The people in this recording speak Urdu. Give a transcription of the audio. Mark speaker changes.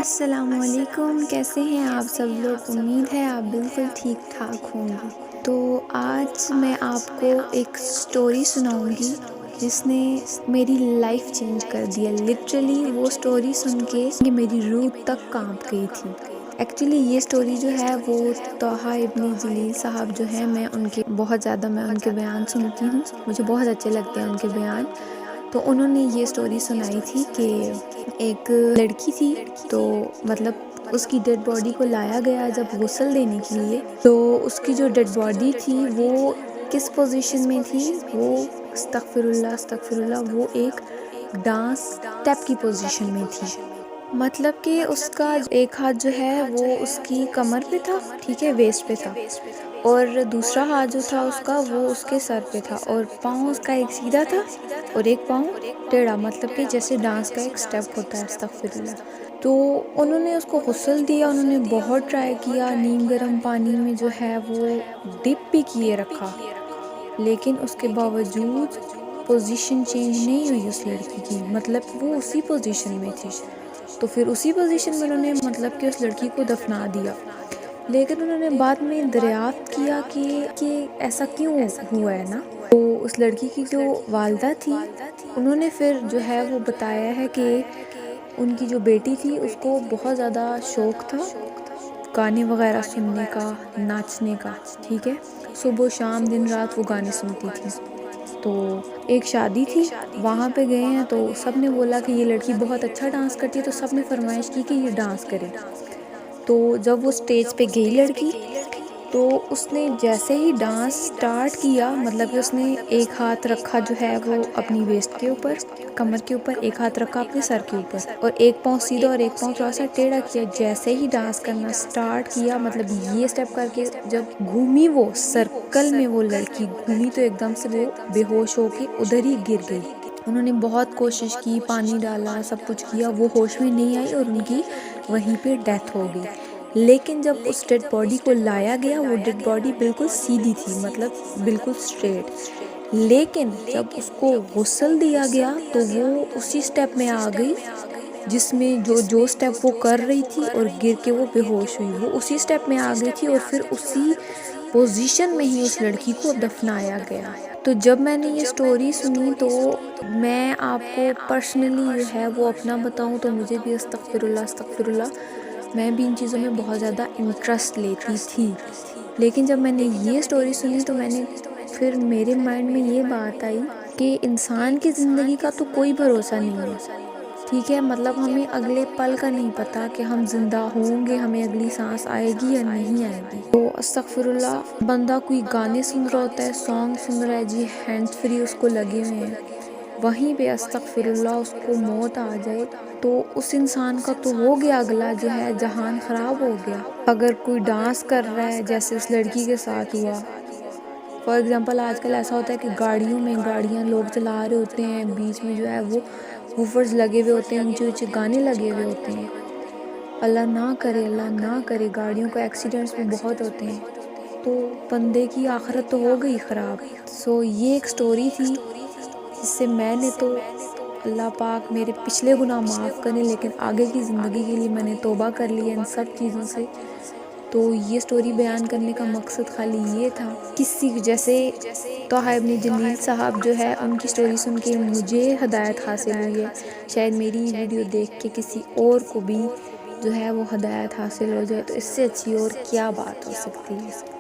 Speaker 1: السلام علیکم، کیسے ہیں آپ سب لوگ؟ امید ہے آپ بالکل ٹھیک ٹھاک ہوں گے۔ تو آج میں آپ کو ایک سٹوری سناؤں گی جس نے میری لائف چینج کر دیا۔ لٹرلی وہ سٹوری سن کے میری روح تک کانپ گئی تھی۔ ایکچولی یہ سٹوری جو ہے وہ طٰہٰ ابن جلیل صاحب جو ہیں، میں ان کے بیان سنتی ہوں، مجھے بہت اچھے لگتے ہیں ان کے بیان۔ تو انہوں نے یہ سٹوری سنائی تھی کہ ایک لڑکی تھی، تو مطلب اس کی ڈیڈ باڈی کو لایا گیا جب غسل دینے کے لیے، تو اس کی جو ڈیڈ باڈی تھی وہ کس پوزیشن میں تھی؟ وہ استغفر اللہ، وہ ایک ڈانس اسٹیپ کی پوزیشن میں تھی۔ مطلب کہ اس کا ایک ہاتھ جو ہے وہ اس کی کمر پہ تھا، ٹھیک ہے، ویسٹ پہ تھا، اور دوسرا ہاتھ جو تھا اس کا وہ اس کے سر پہ تھا، اور پاؤں اس کا ایک سیدھا تھا اور ایک پاؤں ٹیڑھا، مطلب کہ جیسے ڈانس کا ایک سٹیپ ہوتا ہے، استغفر اللہ۔ تو انہوں نے اس کو غسل دیا، انہوں نے بہت ٹرائی کیا، نیم گرم پانی میں جو ہے وہ ڈپ بھی کیے رکھا، لیکن اس کے باوجود پوزیشن چینج نہیں ہوئی اس لڑکی کی، مطلب وہ اسی پوزیشن میں تھی۔ تو پھر اسی پوزیشن میں انہوں نے مطلب کہ اس لڑکی کو دفنا دیا، لیکن انہوں نے بعد میں دریافت کیا کہ ایسا کیوں ہوا ہے نا۔ تو اس لڑکی کی جو والدہ تھی، انہوں نے پھر جو ہے وہ بتایا ہے کہ ان کی جو بیٹی تھی اس کو بہت زیادہ شوق تھا گانے وغیرہ سننے کا، ناچنے کا، ٹھیک ہے، صبح و شام دن رات وہ گانے سنتی تھی۔ تو ایک شادی تھی، وہاں پہ گئے ہیں تو سب نے بولا کہ یہ لڑکی بہت اچھا ڈانس کرتی ہے، تو سب نے فرمائش کی کہ یہ ڈانس کرے۔ تو جب وہ سٹیج پہ گئی لڑکی، تو اس نے جیسے ہی ڈانس سٹارٹ کیا، مطلب کہ اس نے ایک ہاتھ رکھا جو ہے وہ اپنی ویسٹ کے اوپر، کمر کے اوپر، ایک ہاتھ رکھا اپنے سر کے اوپر، اور ایک پاؤں سیدھا اور ایک پاؤں تھوڑا سا ٹیڑھا کیا۔ جیسے ہی ڈانس کرنا سٹارٹ کیا، مطلب یہ سٹیپ کر کے جب گھومی، وہ سرکل میں وہ لڑکی گھومی، تو ایک دم سے وہ بے ہوش ہو کے ادھر ہی گر گئی۔ انہوں نے بہت کوشش کی، پانی ڈالا، سب کچھ کیا، وہ ہوش میں نہیں آئی اور ان کی وہیں پہ ڈیتھ ہو گئی۔ لیکن جب اس ڈیڈ باڈی کو لایا گیا، وہ ڈیڈ باڈی بالکل سیدھی تھی، مطلب بالکل سٹریٹ، لیکن جب اس کو غسل دیا گیا تو وہ اسی سٹیپ میں آ گئی جس میں جو سٹیپ وہ کر رہی تھی، اور گر کے وہ بے ہوش ہوئی، وہ اسی سٹیپ میں آ گئی تھی، اور پھر اسی پوزیشن میں ہی اس لڑکی کو دفنایا گیا۔ تو جب میں نے یہ سٹوری سنی تو میں آپ کو پرسنلی جو ہے وہ اپنا بتاؤں تو مجھے بھی استغفر اللہ، میں بھی ان چیزوں میں بہت زیادہ انٹرسٹ لیتی تھی، لیکن جب میں نے یہ سٹوری سنی تو پھر میرے مائنڈ میں یہ بات آئی کہ انسان کی زندگی کا تو کوئی بھروسہ نہیں ہے، ٹھیک ہے، مطلب ہمیں اگلے پل کا نہیں پتا کہ ہم زندہ ہوں گے، ہمیں اگلی سانس آئے گی یا نہیں آئے گی۔ تو استغفر اللہ، بندہ کوئی گانے سن رہا ہوتا ہے، سانگ سن رہا ہے جی، ہینڈز فری اس کو لگے ہوئے ہیں، وہیں پہ استغفر اللہ اس کو موت آ جائے تو اس انسان کا تو ہو گیا، اگلا جو ہے جہان خراب ہو گیا۔ اگر کوئی ڈانس کر رہا ہے جیسے اس لڑکی کے ساتھ ہوا، فار ایگزامپل آج کل ایسا ہوتا ہے کہ گاڑیاں لوگ چلا رہے ہوتے ہیں، بیچ میں جو ہے وہ ووفرز لگے ہوئے ہوتے ہیں، اونچے اونچے گانے لگے ہوئے ہوتے ہیں، اللہ نہ کرے، گاڑیوں کو ایکسیڈنٹس بھی بہت ہوتے ہیں، تو بندے کی آخرت تو ہو گئی خراب۔ یہ ایک سٹوری تھی جس سے میں نے تو، اللہ پاک میرے پچھلے گناہ معاف کریں، لیکن آگے کی زندگی کے لیے میں نے توبہ کر لی ہے ان سب چیزوں سے۔ تو یہ سٹوری بیان کرنے کا مقصد خالی یہ تھا، کسی جیسے طٰہٰ ابن جلیل صاحب جو ہے، ان کی سٹوری سن کے مجھے ہدایت حاصل ہوئی ہے، شاید میری ویڈیو دیکھ کے کسی اور کو بھی جو ہے وہ ہدایت حاصل ہو جائے، تو اس سے اچھی اور کیا بات ہو سکتی ہے۔